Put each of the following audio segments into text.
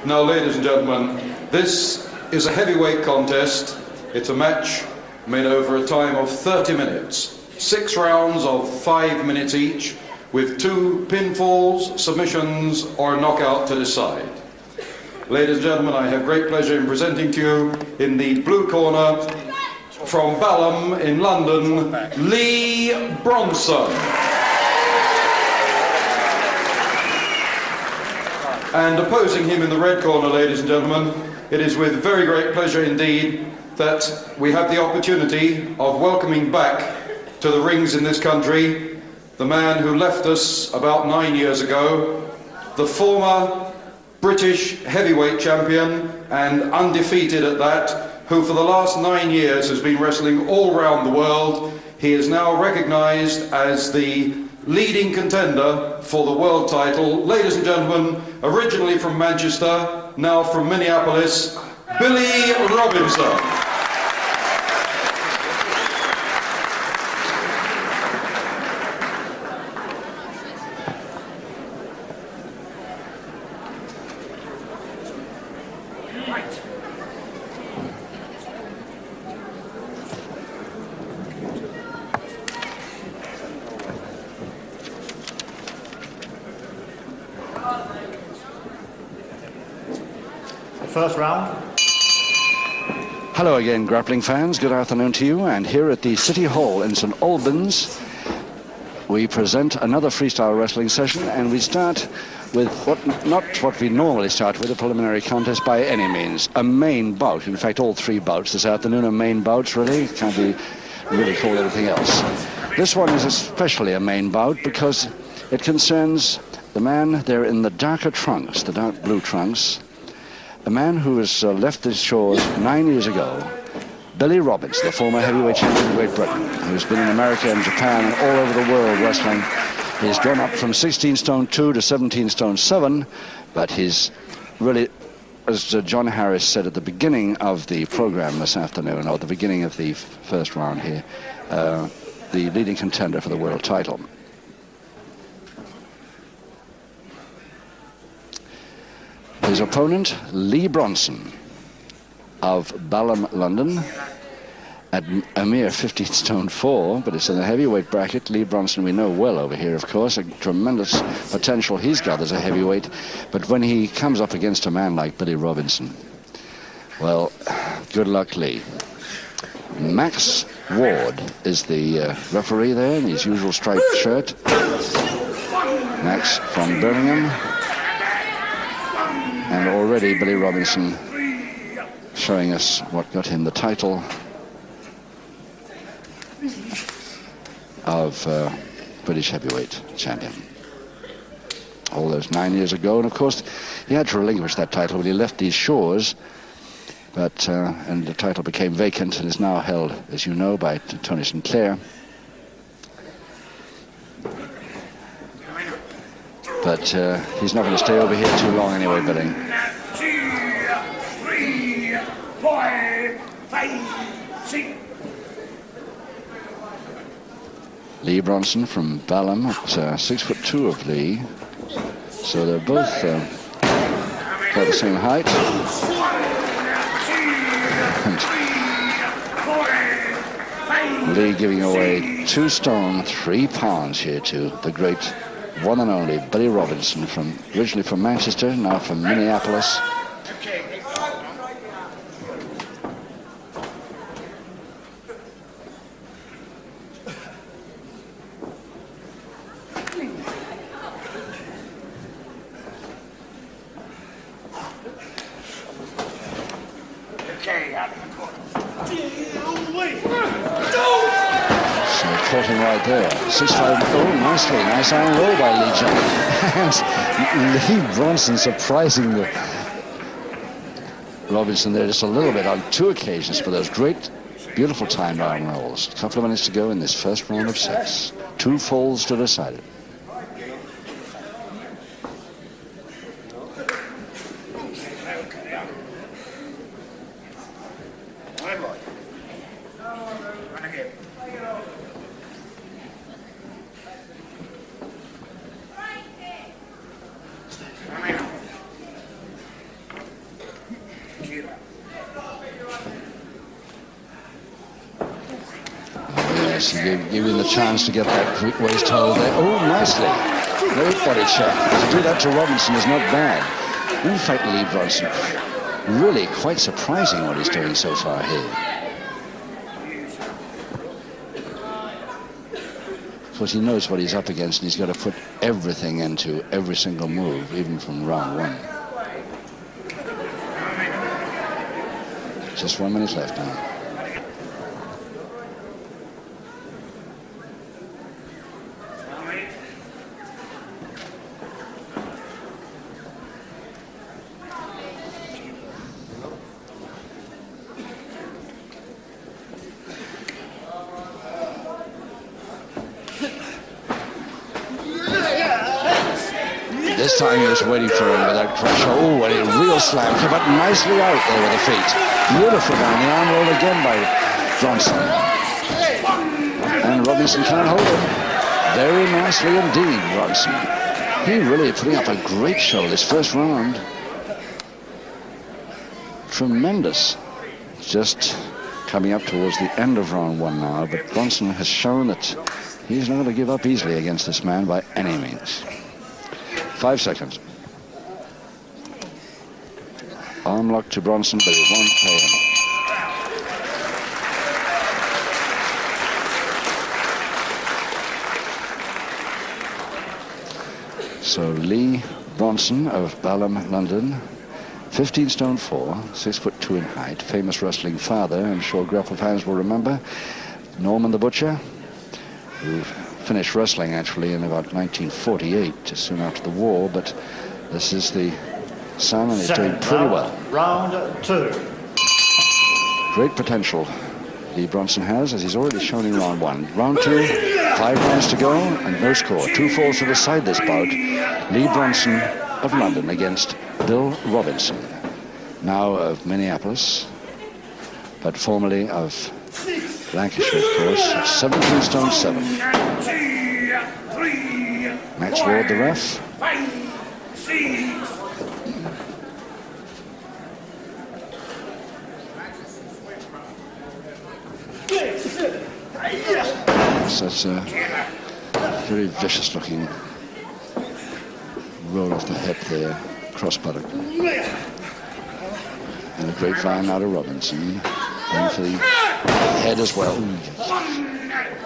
Now, ladies and gentlemen, this is a heavyweight contest. It's a match made over a time of 30 minutes. 6 rounds of 5 minutes each, with 2 pinfalls, submissions, or knockout to decide. Ladies and gentlemen, I have great pleasure in presenting to you, in the blue corner, from Balham in London, Lee Bronson. And opposing him in the red corner, ladies and gentlemen, it is with very great pleasure indeed that we have the opportunity of welcoming back to the rings in this country the man who left us about 9 years ago, the former British heavyweight champion and undefeated at that, who for the last 9 years has been wrestling all around the world. He is now recognized as the leading contender for the world title. Ladies and gentlemen, originally from Manchester, now from Minneapolis, Billy Robinson. First round. Hello again, grappling fans. Good afternoon to you. And here at the City Hall in St. Albans, we present another freestyle wrestling session, and we start with not what we normally start with, a preliminary contest by any means. A main bout. In fact, all 3 bouts this afternoon are main bouts, really. Can't be really called anything else. This one is especially a main bout because it concerns the man there in the darker trunks, the dark blue trunks. A man who has left the shores 9 years ago, Billy Robinson, the former heavyweight champion of Great Britain, who's been in America and Japan and all over the world wrestling. He's gone up from 16 stone 2 to 17 stone 7, but he's really, as John Harris said at the beginning of the program this afternoon, or the beginning of the first round here, the leading contender for the world title. His opponent, Lee Bronson of Balham, London, at a mere 15 stone 4, but it's in the heavyweight bracket. Lee Bronson we know well over here, of course, a tremendous potential he's got as a heavyweight, but when he comes up against a man like Billy Robinson, well, good luck, Lee. Max Ward is the referee there in his usual striped shirt. Max from Birmingham. And already Billy Robinson showing us what got him the title of British heavyweight champion. All those 9 years ago, and of course he had to relinquish that title when he left these shores, but and the title became vacant and is now held, as you know, by Tony Sinclair. But he's not going to stay over here too long anyway, Billy. 2, 3, 4, 5, 6. Lee Bronson from Balham at 6'2" of Lee. So they're both about the same height. And Lee giving away 2 stone 3 pounds here to the great one and only Billy Robinson, originally from Manchester, now from Minneapolis. Caught him right there. 6'5". Oh, nicely. Nice iron roll by Lee John. And Lee Bronson surprising the Robinson there just a little bit on 2 occasions for those great, beautiful timed iron rolls. A couple of minutes to go in this first round of 6. 2 falls to decide it. Yes, he gave him the chance to get that quick waist hold there. Oh, nicely. Great body check. To do that to Robinson is not bad. In fact, Lee Bronson, really quite surprising what he's doing so far here. Of course, he knows what he's up against, and he's got to put everything into every single move, even from round one. Just 1 minute left now. This time he was waiting for him with that crush. Oh, and a real slam. Came up nicely out there with the feet. Beautiful down the arm roll again by Bronson. And Robinson can't hold him. Very nicely indeed, Bronson. He really putting up a great show this first round. Tremendous. Just coming up towards the end of round one now, but Bronson has shown that he's not going to give up easily against this man by any means. 5 seconds. Arm lock to Bronson, but he won't pay him. So Lee Bronson of Balham, London, 15 stone 4, 6'2" in height, famous wrestling father. I'm sure grapple fans will remember Norman the Butcher, who finished wrestling actually in about 1948, just soon after the war, but this is the son, and he's doing pretty well. Round 2. Great potential Lee Bronson has, as he's already shown in round 1. Round 2, 5 rounds to go, and no score. 2 falls to the side this bout. Lee Bronson of London against Bill Robinson, now of Minneapolis, but formerly of Lancashire, of course. 17 stone 7. Max Ward, the ref. So that's a very vicious looking roll off the hip there, cross buttock. And a great vine out of Robinson. Going for the head as well. 1,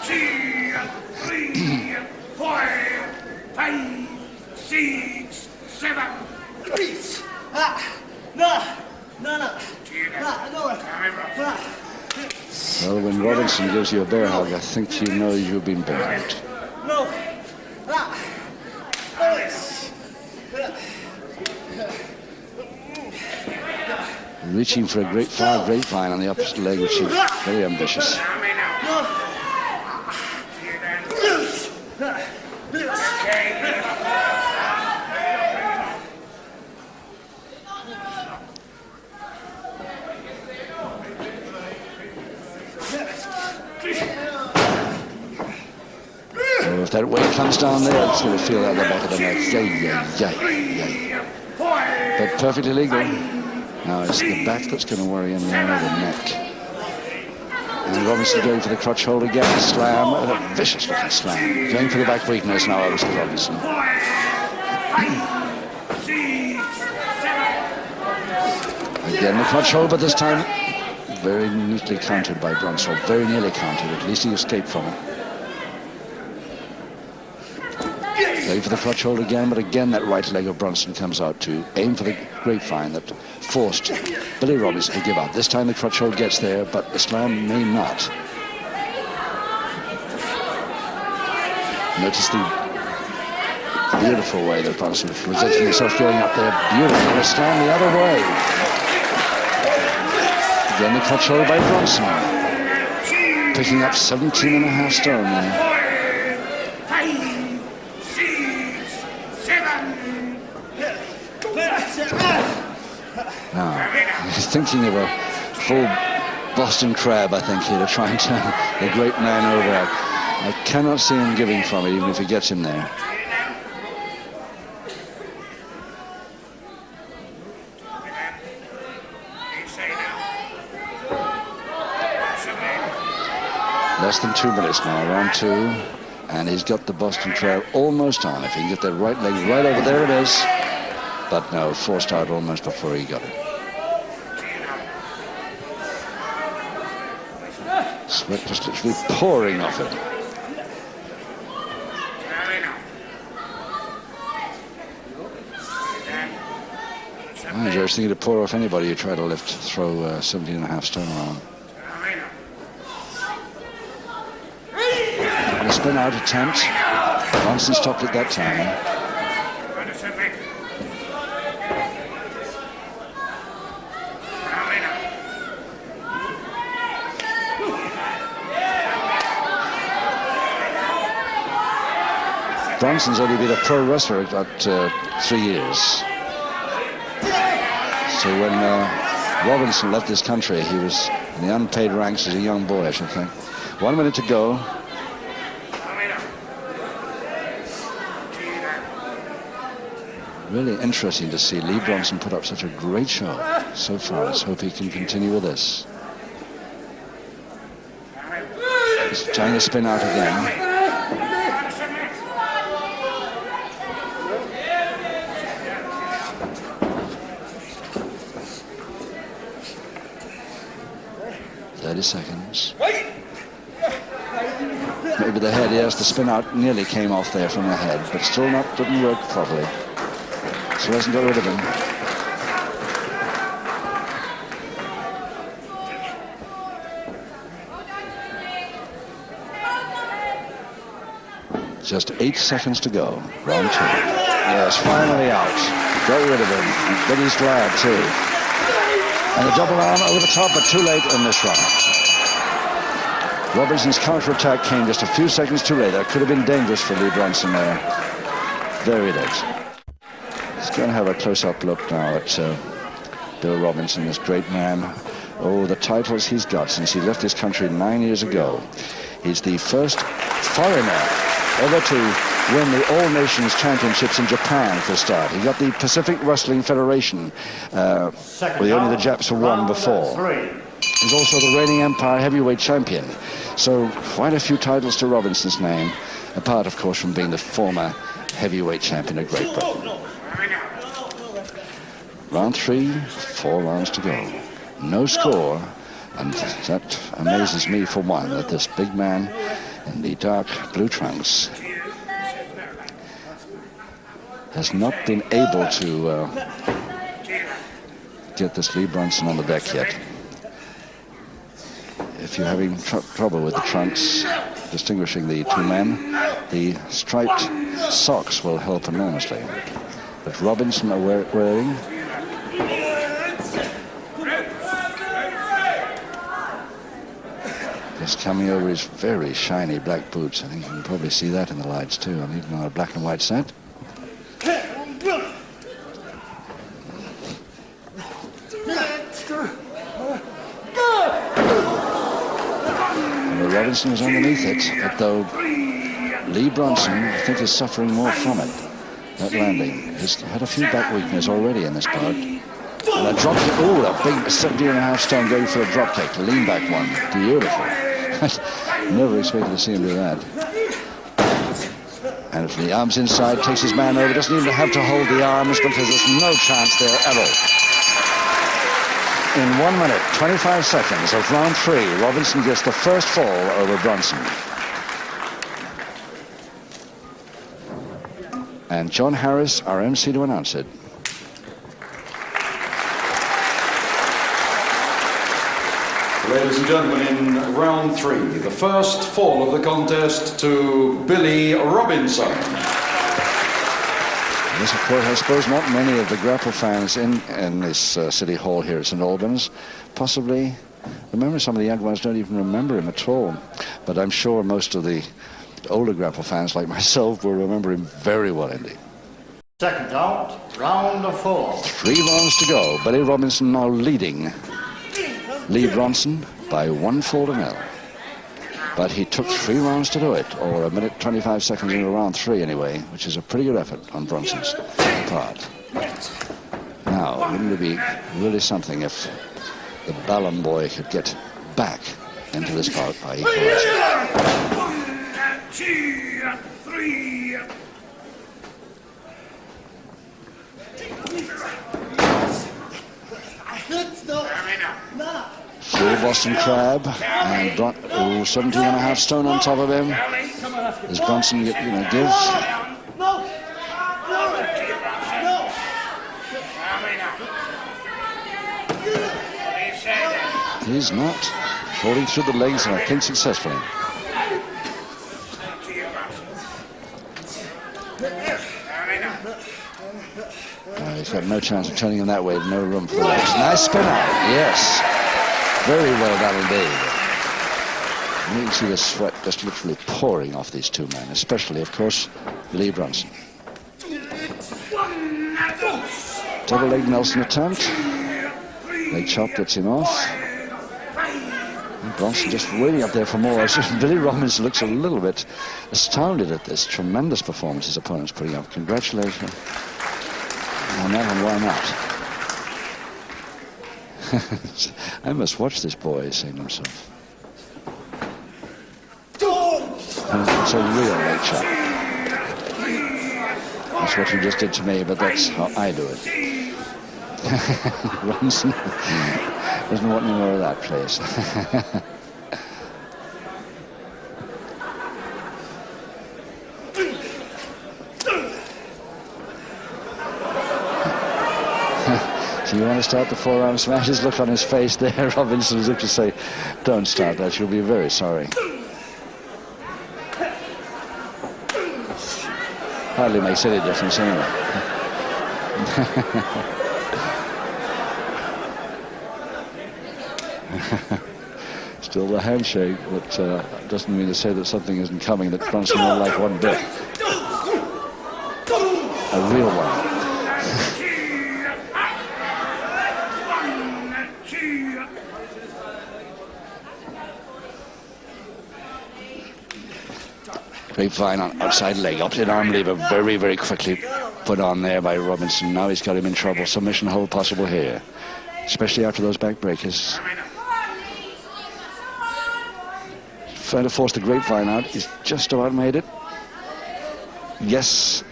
2, 3, 4, 5, 6, 7. Well, when Robinson gives you a bear hug, I think you know you've been burned. Reaching for a great far grapevine on the opposite leg, which is very ambitious. Oh, if that weight comes down there, it's going to feel out the back of the neck. But perfectly legal. Now it's the back that's going to worry him now, the neck. And Robinson going for the crutch hold again, slam, and a vicious looking slam. Going for the back weakness now, obviously, Robinson. Again, the crutch hold, but this time very neatly countered by Bronson. Very nearly countered, at least he escaped from it. Going for the crutch hold again, but again that right leg of Bronson comes out to aim for the grapevine that forced Billy Robinson to give up. This time the crutch hold gets there, but the slam may not. Notice the beautiful way that Bronson is presenting himself going up there. Beautiful. And a slam the other way. Again the crutch hold by Bronson. Picking up 17.5 stone there. Now, he's thinking of a full Boston crab, I think, here to try and turn the great man over. I cannot see him giving from it, even if he gets him there. Less than 2 minutes now, round 2. And he's got the Boston Trail almost on. If he can get that right leg right over there, it is. But no, forced out almost before he got it. Sweat just literally pouring off it. I just think to pour off anybody who try to throw 17.5 stone around. The spin out attempt. Bronson stopped it that time. 'Bronson's only been a pro wrestler about 3 years. So when Robinson left this country, he was in the unpaid ranks as a young boy, I should think. 1 minute to go. Really interesting to see Lee Bronson put up such a great show so far. Let's hope he can continue with this. He's trying to spin out again. Seconds. Maybe the head, yes, the spin out nearly came off there from the head, but still didn't work properly. So hasn't got rid of him. Just 8 seconds to go. Round 2. Yes, finally out. Got rid of him. But he's glad too. And a double arm over the top, but too late in this round. Robinson's counterattack came just a few seconds too late. That could have been dangerous for Lee Bronson there. Very late. Let's go and have a close-up look now at Bill Robinson, this great man. Oh, the titles he's got since he left this country 9 years ago. He's the first foreigner ever to win the All Nations Championships in Japan for a start. He got the Pacific Wrestling Federation, where only the Japs have won before. He's also the reigning Empire Heavyweight Champion. So quite a few titles to Robinson's name, apart, of course, from being the former Heavyweight Champion of Great Britain. Round 3, 4 rounds to go. No score, and that amazes me for one, that this big man in the dark blue trunks has not been able to get this Lee Bronson on the deck yet. If you're having trouble with the trunks distinguishing the two men, the striped socks will help enormously. But Robinson are wearing just coming over his very shiny black boots. I think you can probably see that in the lights too, and even on a black and white set. Robinson was underneath it, but though Lee Bronson, I think, is suffering more from it, that landing. He's had a few back weakness already in this part. And a drop kick, oh, a big 17.5 stone going for a drop kick, lean back one, beautiful. Never expected to see him do that. And from the arms inside, takes his man over, doesn't even have to hold the arms because there's no chance there at all. In 1 minute, 25 seconds of round 3, Robinson gets the first fall over Bronson. And John Harris, our MC, to announce it. Ladies and gentlemen, in round 3, the first fall of the contest to Billy Robinson. Yes, of course, I suppose not many of the grapple fans in this city hall here at St. Albans possibly remember. Some of the young ones don't even remember him at all. But I'm sure most of the older grapple fans like myself will remember him very well indeed. Second out, round 4. 3 rounds to go. Billy Robinson now leading Lee Bronson by 1 fall to 0. But he took 3 rounds to do it, or 1 minute 25 seconds into round 3 anyway, which is a pretty good effort on Bronson's part. Now, wouldn't it be really something if the Ballon boy could get back into this bout by equalizing. 1, 2, 3. Full Boston Crab, and 17 and a half stone on top of him. As Bronson, gives. He's not holding through the legs, and I think successfully. He's got no chance of turning him that way. No room for the legs. Nice spin out. Yes. Very well done indeed. You can see the sweat just literally pouring off these two men, especially, of course, Lee Bronson. Double leg Nelson attempt. Leg chop gets him off. And Bronson just waiting up there for more. Billy Robinson looks a little bit astounded at this tremendous performance his opponent's putting up. Congratulations on that, and why not? I must watch this boy, he's saying to himself. It's a real leg chop. That's what you just did to me, but that's how I do it. Bronson doesn't want any more of that, please. So you want to start the forearm smash? His look on his face there, Robinson, as if to say, don't start that, you'll be very sorry. Hardly makes any difference anyway. Still the handshake, but doesn't mean to say that something isn't coming that Bronson won't like one bit. A real one. Grapevine on outside leg, opposite arm lever, very, very quickly put on there by Robinson. Now he's got him in trouble. Submission hold possible here, especially after those back breakers. Trying to force the grapevine out. He's just about made it. Yes.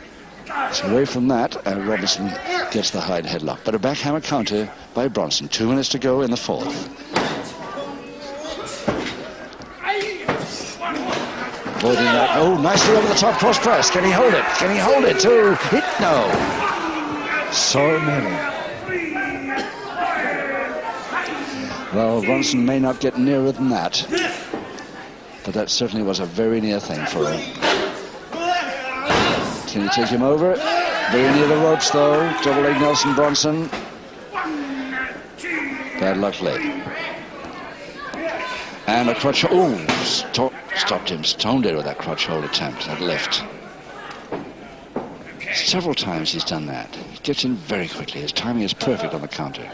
It's away from that, and Robinson gets the hide headlock. But a backhammer counter by Bronson. 2 minutes to go in the fourth. Avoiding that. Oh, nicely over the top cross press. Can he hold it? Can he hold it too? Hit no. So many. Well, Bronson may not get nearer than that, but that certainly was a very near thing for him. Can he take him over? Very near the ropes though. Double leg Nelson Bronson. Bad luck leg. And a crutch. Oh, stopped him. Stone dead with that crutch hold attempt. That lift. Several times he's done that. He gets in very quickly. His timing is perfect on the counter.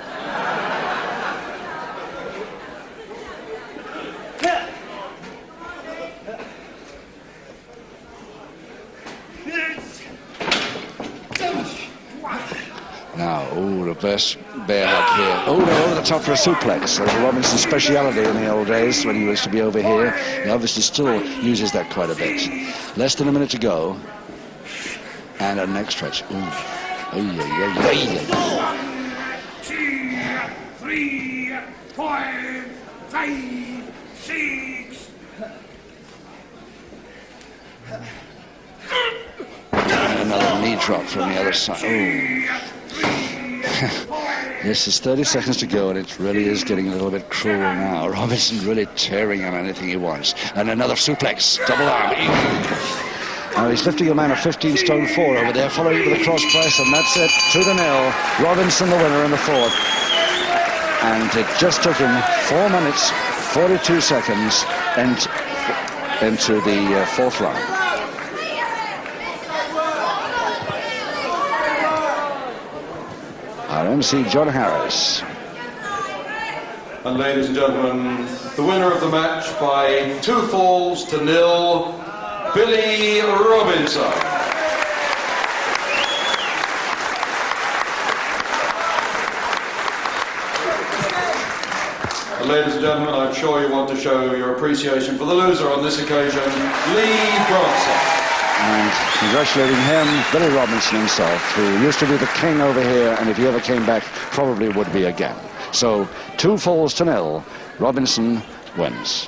Now, reverse bear hug here. Oh, no, over the top for a suplex. That was Robinson's speciality in the old days when he used to be over here. He obviously still uses that quite a bit. Less than a minute to go. And a neck stretch. Ooh. 1, 2, 3, 4, 5, 6. And another knee drop from the other side. Ooh. Yes, there's 30 seconds to go, and it really is getting a little bit cruel now. Robinson really tearing on anything he wants. And another suplex, double arm. Now he's lifting a man of 15 stone 4 over there, following with a cross press, and that's it, 2-0. Robinson the winner in the fourth. And it just took him 4 minutes, 42 seconds into the fourth round. Our MC, John Harris. And ladies and gentlemen, the winner of the match by 2 falls to 0, Billy Robinson. ladies and gentlemen, I'm sure you want to show your appreciation for the loser on this occasion, Lee Bronson. And congratulating him, Billy Robinson himself, who used to be the king over here, and if he ever came back, probably would be again. So 2 falls to 0, Robinson wins.